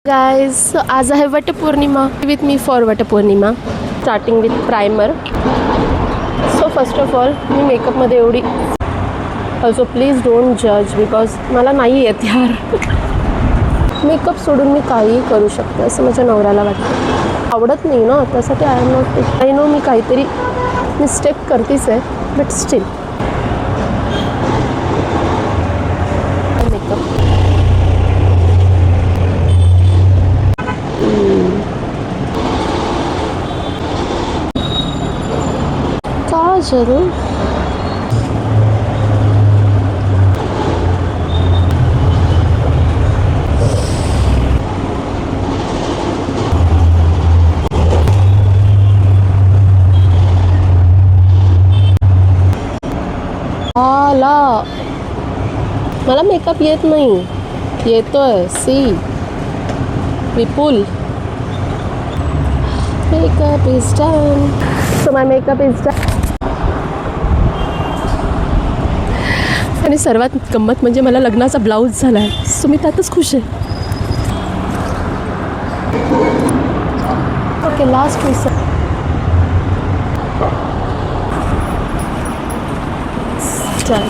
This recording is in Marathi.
गाइस, सो आज आहे वटपौर्णिमा विथ मी for Vatpournima. Starting with primer. So first of all मी मेकअपमध्ये एवढी ऑल्सो प्लीज डोंट जज बिकॉज मला नाही येत यार. मेकअप सोडून मी काहीही करू शकते असं माझ्या नवऱ्याला वाटतं. आवडत नाही ना, त्यासाठी I am not. I know मी काहीतरी मिस्टेक करतेच आहे, बट स्टील मेकअप. काजल आला. मला मेकअप येत नाही. येतोय see Vipul. Makeup is done. So my makeup is done. आणि सर्वात गंमत म्हणजे मला लग्नाचा ब्लाऊज झाला आहे. सो मी त्यातच खुश आहे. Okay last piece. चल